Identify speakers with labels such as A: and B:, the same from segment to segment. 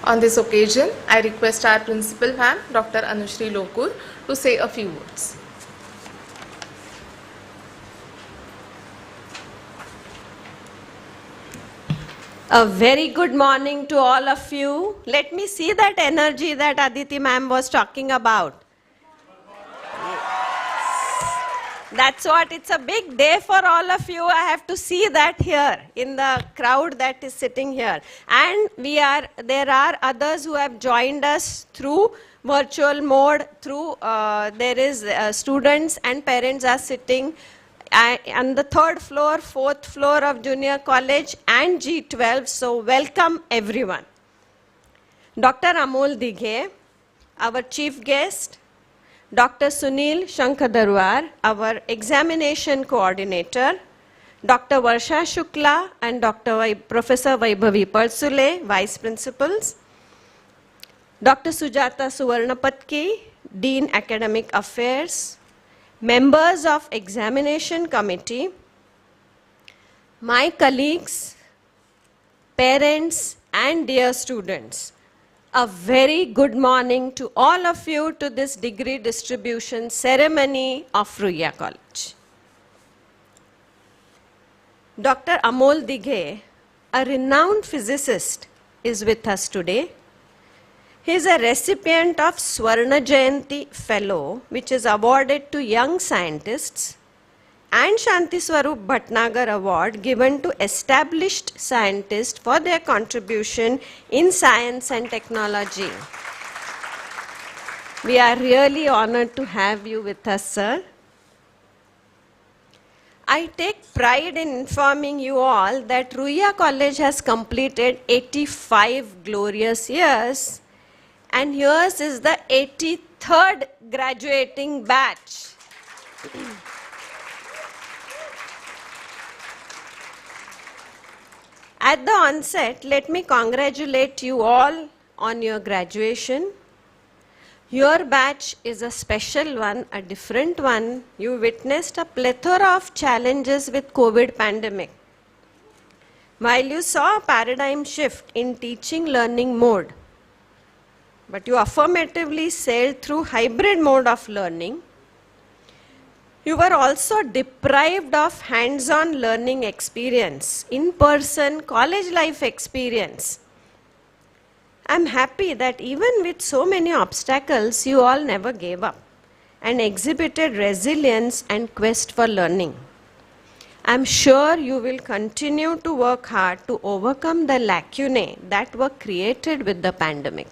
A: On this occasion, I request our Principal Ma'am, Dr. Anushri Lokur, to say a few words.
B: A very good morning to all of you. Let me see that energy that Aditi ma'am was talking about. That's what, it's a big day for all of you. I have to see that here in the crowd that is sitting here. And there are others who have joined us through virtual mode, there is students and parents are sitting on the 3rd floor, 4th floor of Junior College and G12. So welcome everyone. Dr. Amol Dighe, our chief guest, Dr. Sunil Shankhadarwar, our examination coordinator, Dr. Varsha Shukla and Professor Vaibhavi Parsule, vice principals, Dr. Sujata Suvarnapatki, Dean Academic Affairs, members of examination committee, my colleagues, parents and dear students. A very good morning to all of you to this degree distribution ceremony of Ruia College. Dr. Amol Dighe, a renowned physicist, is with us today. He is a recipient of Swarna Jayanti Fellow, which is awarded to young scientists, and Shanti Swarup Bhatnagar Award given to established scientists for their contribution in science and technology. We are really honored to have you with us, sir. I take pride in informing you all that Ruia College has completed 85 glorious years, and yours is the 83rd graduating batch. At the onset, let me congratulate you all on your graduation. Your batch is a special one, a different one. You witnessed a plethora of challenges with COVID pandemic. While you saw a paradigm shift in teaching learning mode, but you affirmatively sailed through hybrid mode of learning, you were also deprived of hands-on learning experience, in-person college life experience. I'm happy that even with so many obstacles, you all never gave up and exhibited resilience and quest for learning. I'm sure you will continue to work hard to overcome the lacunae that were created with the pandemic.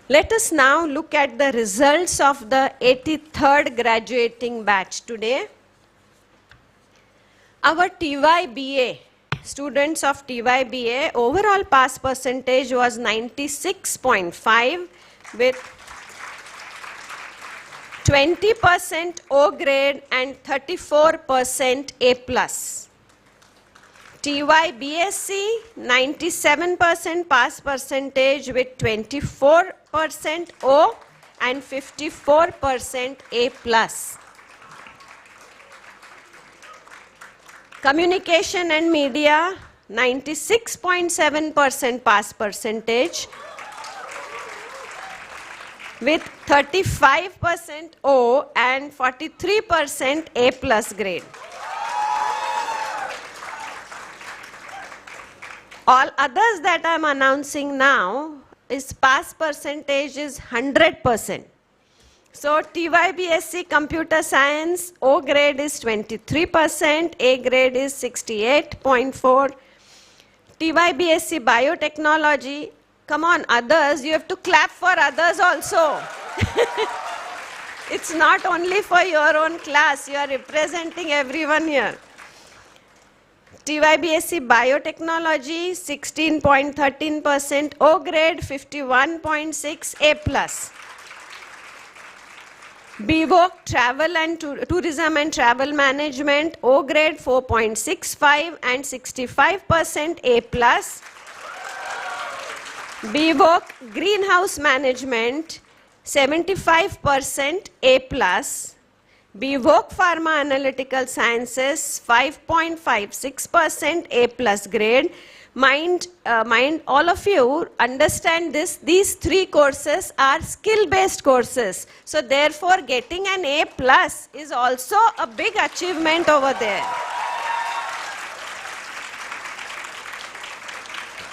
B: Let us now look at the results of the 83rd graduating batch today. Our TYBA, students of TYBA, overall pass percentage was 96.5 with 20% O grade and 34% A+. TYBSC, 97% pass percentage with 24% O and 54% A+. Communication and media, 96.7% pass percentage with 35% O and 43% A+ grade. All others that I am announcing now is pass percentage is 100%. So TYBSC Computer Science, O grade is 23%, A grade is 68.4. TYBSC Biotechnology, come on others, you have to clap for others also. It's not only for your own class, you are representing everyone here. TYBSC Biotechnology, 16.13%, O grade 51.6, A+. BVOC Travel and Tourism and Travel Management, O grade 4.65 and 65% A+. BVOC Greenhouse Management, 75% A+. BVOC Pharma Analytical Sciences, 5.56% A+ grade. mind all of you understand this. These 3 courses are skill-based courses. So therefore, getting an A plus is also a big achievement over there.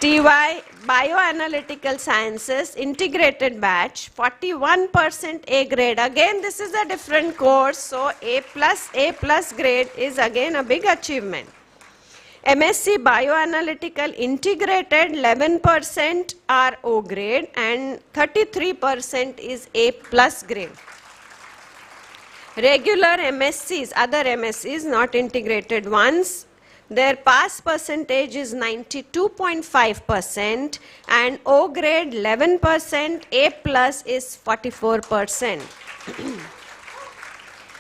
B: TY Bioanalytical Sciences Integrated Batch, 41% A grade. Again, this is a different course, so A plus grade is again a big achievement. MSc Bioanalytical Integrated, 11% are O grade and 33% is A plus grade. Regular MScs, other MScs, not integrated ones, their pass percentage is 92.5% and O grade 11%, A plus is 44%.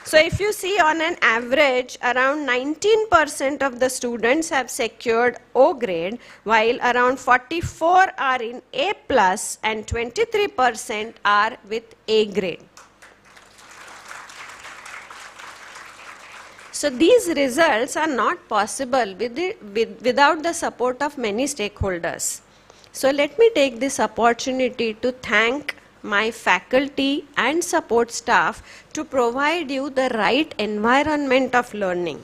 B: So if you see on an average, around 19% of the students have secured O grade, while around 44 are in A plus and 23% are with A grade. So these results are not possible without the support of many stakeholders. So let me take this opportunity to thank my faculty and support staff to provide you the right environment of learning.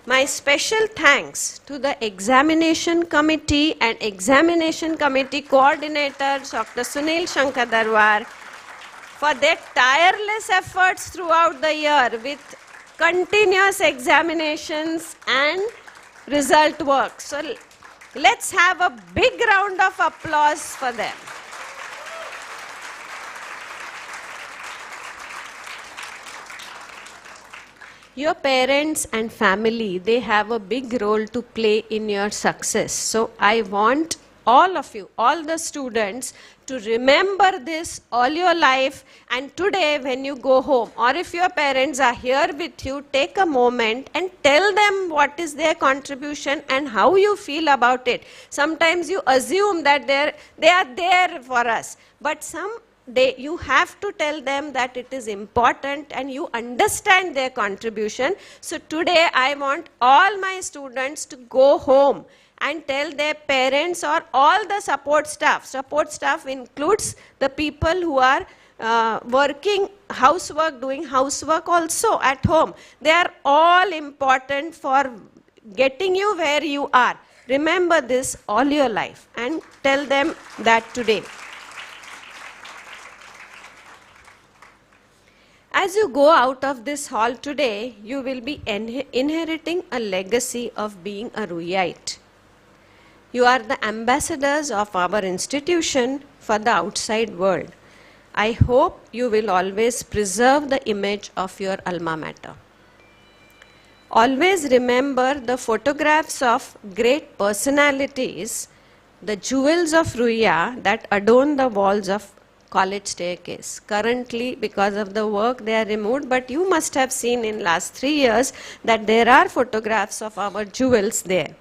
B: My special thanks to the examination committee and examination committee coordinator Dr. Sunil Shankadarwar for their tireless efforts throughout the year with continuous examinations and result work. So let's have a big round of applause for them. Your parents and family, they have a big role to play in your success. So I want all of you, all the students, to remember this all your life, and today when you go home, or if your parents are here with you, take a moment and tell them what is their contribution and how you feel about it. Sometimes you assume that they are there for us, but you have to tell them that it is important and you understand their contribution. So today I want all my students to go home and tell their parents or all the support staff. Support staff includes the people who are working housework, doing housework also at home. They are all important for getting you where you are. Remember this all your life and tell them that today. As you go out of this hall today, you will be inheriting a legacy of being a Ruiite. You are the ambassadors of our institution for the outside world. I hope you will always preserve the image of your alma mater. Always remember the photographs of great personalities, the jewels of Ruia that adorn the walls of college staircase. Currently, because of the work, they are removed, but you must have seen in last 3 years that there are photographs of our jewels there.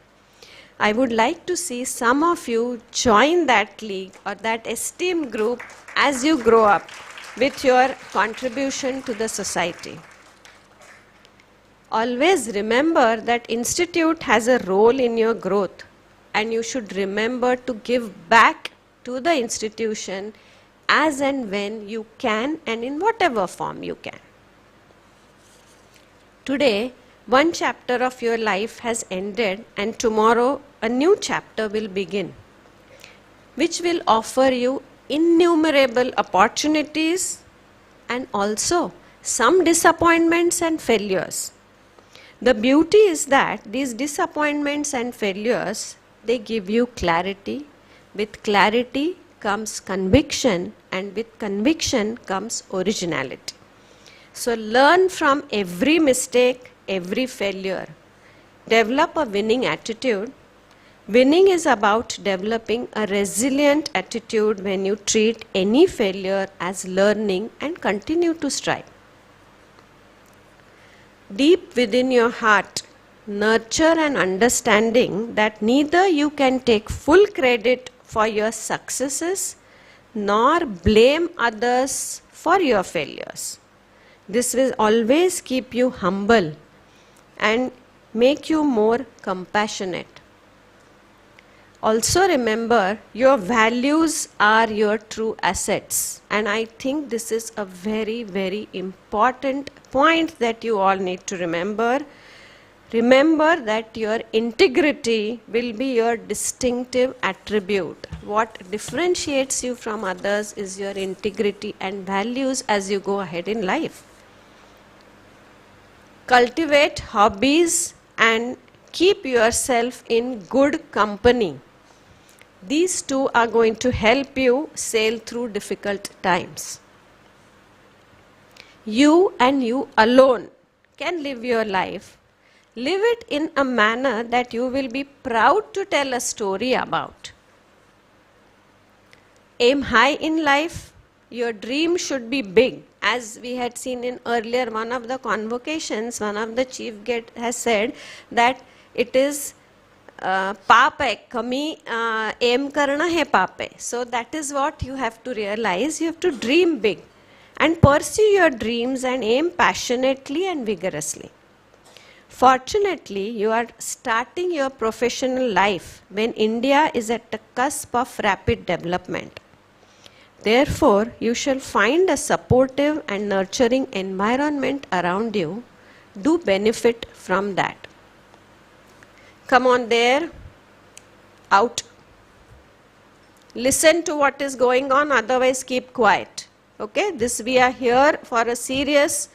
B: I would like to see some of you join that league or that esteemed group as you grow up with your contribution to the society. Always remember that institute has a role in your growth, and you should remember to give back to the institution as and when you can and in whatever form you can. Today, one chapter of your life has ended, and tomorrow a new chapter will begin, which will offer you innumerable opportunities and also some disappointments and failures. The beauty is that these disappointments and failures, they give you clarity. With clarity comes conviction, and with conviction comes originality. So learn from every mistake, every failure. Develop a winning attitude. Winning is about developing a resilient attitude when you treat any failure as learning and continue to strive. Deep within your heart, nurture an understanding that neither you can take full credit for your successes nor blame others for your failures. This will always keep you humble, and make you more compassionate. Also remember, your values are your true assets. And I think this is a very, very important point that you all need to remember. Remember that your integrity will be your distinctive attribute. What differentiates you from others is your integrity and values as you go ahead in life. Cultivate hobbies and keep yourself in good company. These two are going to help you sail through difficult times. You and you alone can live your life. Live it in a manner that you will be proud to tell a story about. Aim high in life. Your dream should be big. As we had seen in earlier one of the convocations, one of the chief guests has said that it is पाप है कमी aim करना है पाप है. So that is what you have to realize. You have to dream big and pursue your dreams and aim passionately and vigorously. Fortunately, you are starting your professional life when India is at the cusp of rapid development. Therefore, you shall find a supportive and nurturing environment around you. Do benefit from that. Come on there, out. Listen to what is going on, otherwise keep quiet. Okay, this we are here for a serious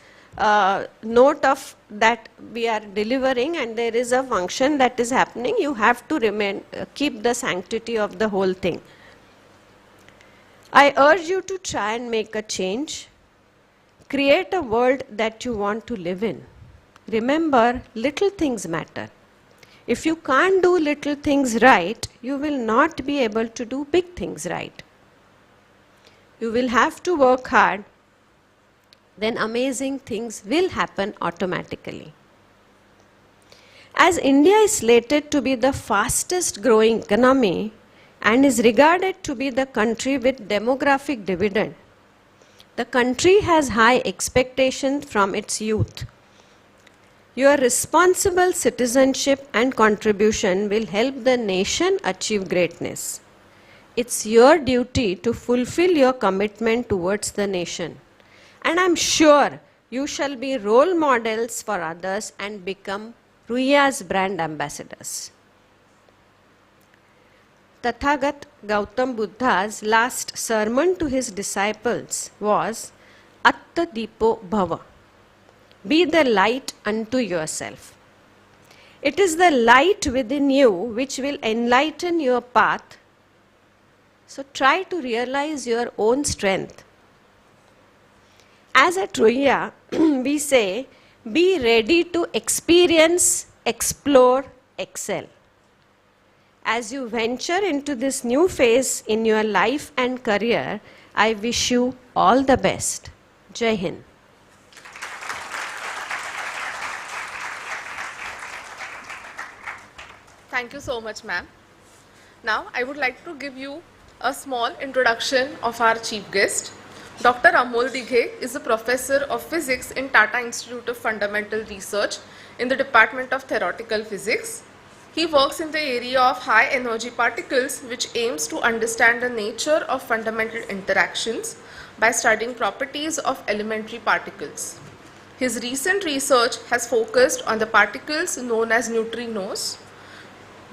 B: note of that we are delivering, and there is a function that is happening. You have to remain, keep the sanctity of the whole thing. I urge you to try and make a change. Create a world that you want to live in. Remember, little things matter. If you can't do little things right, you will not be able to do big things right. You will have to work hard, then amazing things will happen automatically. As India is slated to be the fastest growing economy and is regarded to be the country with demographic dividend, the country has high expectations from its youth. Your responsible citizenship and contribution will help the nation achieve greatness. It's your duty to fulfill your commitment towards the nation. And I'm sure you shall be role models for others and become Ruia's brand ambassadors. Tathagat Gautam Buddha's last sermon to his disciples was Atta Deepo Bhava. Be the light unto yourself. It is the light within you which will enlighten your path. So try to realize your own strength. As at Ruia, we say, be ready to experience, explore, excel. As you venture into this new phase in your life and career, I wish you all the best. Jai Hind.
A: Thank you so much, ma'am. Now, I would like to give you a small introduction of our chief guest. Dr. Amol Dighe is a professor of physics in Tata Institute of Fundamental Research in the Department of Theoretical Physics. He works in the area of high energy particles, which aims to understand the nature of fundamental interactions by studying properties of elementary particles. His recent research has focused on the particles known as neutrinos,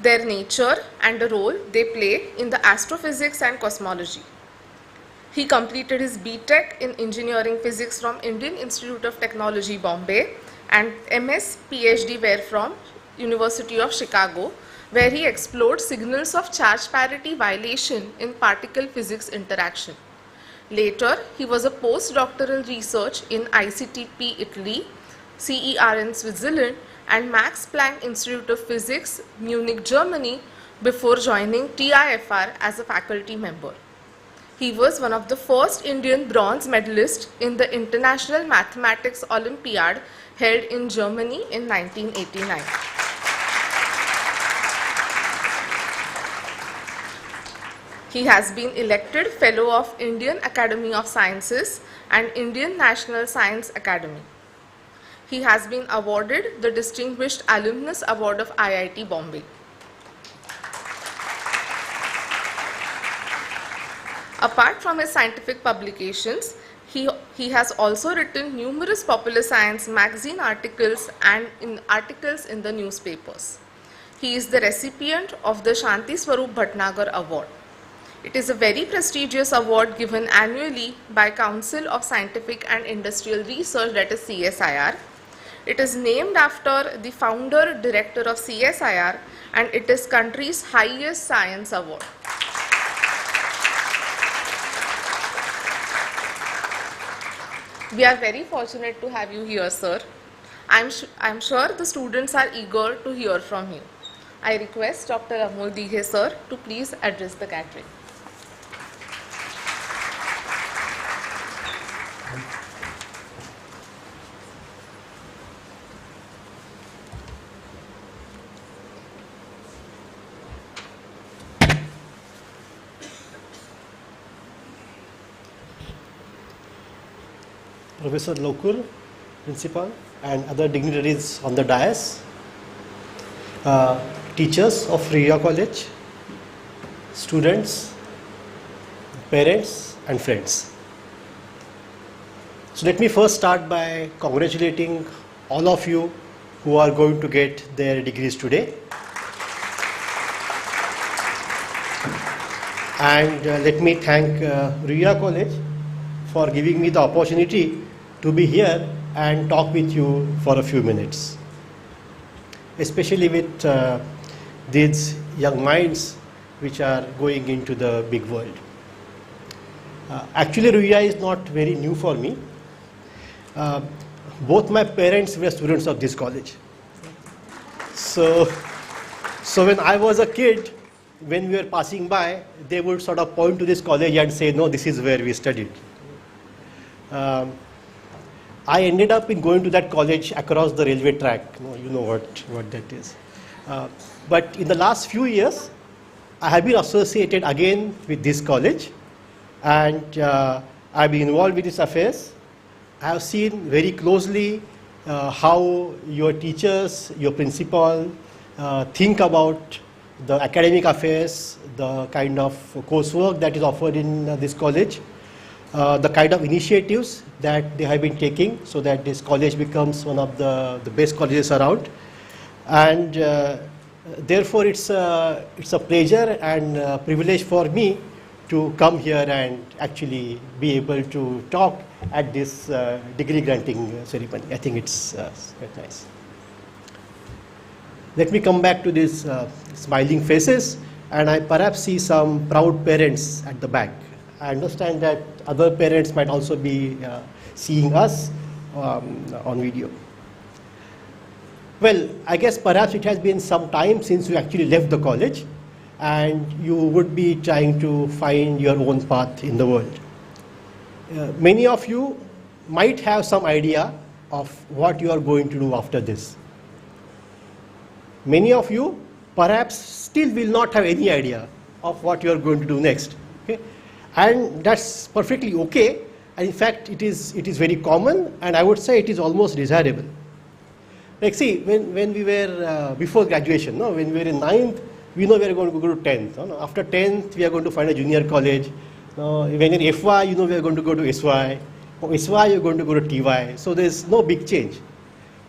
A: their nature and the role they play in the astrophysics and cosmology. He completed his B.Tech in Engineering Physics from Indian Institute of Technology, Bombay, and MS PhD were from University of Chicago, where he explored signals of charge parity violation in particle physics interaction. Later, he was a postdoctoral research in ICTP Italy, CERN Switzerland, and Max Planck Institute of Physics, Munich, Germany, before joining TIFR as a faculty member. He was one of the first Indian bronze medalists in the International Mathematics Olympiad held in Germany in 1989. He has been elected Fellow of Indian Academy of Sciences and Indian National Science Academy. he has been awarded the Distinguished Alumnus Award of IIT Bombay. Apart from his scientific publications, he has also written numerous popular science magazine articles and articles in the newspapers. He is the recipient of the Shanti Swarup Bhatnagar Award. It is a very prestigious award given annually by Council of Scientific and Industrial Research, that is CSIR. It is named after the founder director of CSIR and it is country's highest science award. We are very fortunate to have you here, sir. I'm sure the students are eager to hear from you. I request Dr. Amol Dighe, sir, to please address the gathering.
C: Professor Lokur, Principal, and other dignitaries on the dais, teachers of Ruia College, students, parents, and friends. So let me first start by congratulating all of you who are going to get their degrees today. And let me thank Ruia College for giving me the opportunity to be here and talk with you for a few minutes, especially with these young minds which are going into the big world. Actually, Ruia is not very new for me. Both my parents were students of this college. So when I was a kid, when we were passing by, they would sort of point to this college and say, no, this is where we studied. I ended up in going to that college across the railway track. You know what that is. But in the last few years, I have been associated again with this college, and I've been involved with its affairs. I have seen very closely how your teachers, your principal think about the academic affairs, the kind of coursework that is offered in this college, the kind of initiatives that they have been taking so that this college becomes one of the best colleges around. And therefore it's a pleasure and a privilege for me to come here and actually be able to talk at this degree granting ceremony. I think it's quite nice. Let me come back to these smiling faces, and I perhaps see some proud parents at the back. I understand that other parents might also be seeing us on video. Well, I guess perhaps it has been some time since you actually left the college, and you would be trying to find your own path in the world. Many of you might have some idea of what you are going to do after this. Many of you perhaps still will not have any idea of what you are going to do next. Okay? And that's perfectly okay. And in fact, it is very common, and I would say it is almost desirable. Like see, when we were before graduation, when we were in 9th, we know we are going to go to 10th. After 10th, we are going to find a junior college. When in FY, we are going to go to SY. From SY, you are going to go to TY. So there's no big change.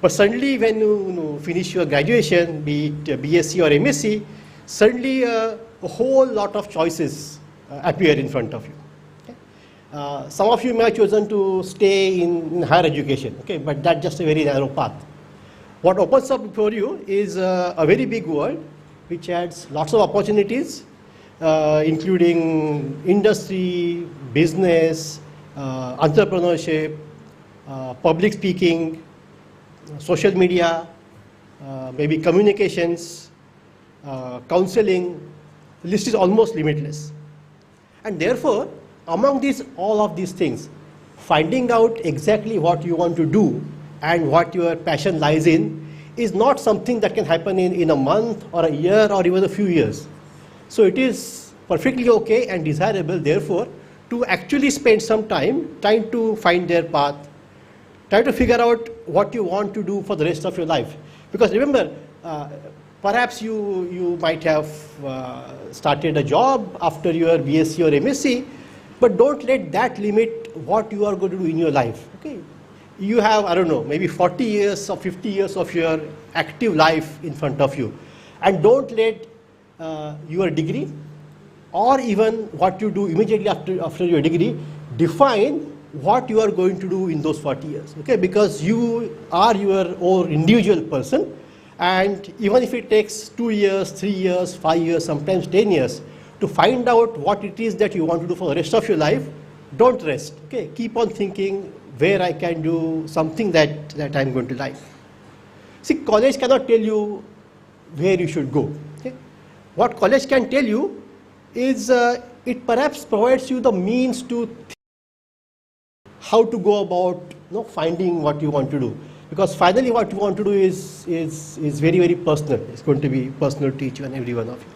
C: But suddenly, when you finish your graduation, be it BSc or MSc, suddenly a whole lot of choices appear in front of you. Okay? Some of you may have chosen to stay in higher education, okay? But that's just a very narrow path. What opens up before you is a very big world which adds lots of opportunities, including industry, business, entrepreneurship, public speaking, social media, maybe communications, counseling. The list is almost limitless. And therefore, among all of these things, finding out exactly what you want to do and what your passion lies in is not something that can happen in a month or a year or even a few years. So it is perfectly okay and desirable, therefore, to actually spend some time trying to find their path, try to figure out what you want to do for the rest of your life. Because remember, perhaps you might have started a job after your BSc or MSc, but don't let that limit what you are going to do in your life. Okay? You have, I don't know, maybe 40 years or 50 years of your active life in front of you. And don't let your degree or even what you do immediately after your degree define what you are going to do in those 40 years. Okay? Because you are your own individual person, and even if it takes 2 years, 3 years, 5 years, sometimes 10 years to find out what it is that you want to do for the rest of your life, don't rest. Okay? Keep on thinking where I can do something that I'm going to like. See, college cannot tell you where you should go. Okay? What college can tell you is it perhaps provides you the means to how to go about finding what you want to do. Because finally what you want to do is very, very personal. It's going to be personal to each and every one of you.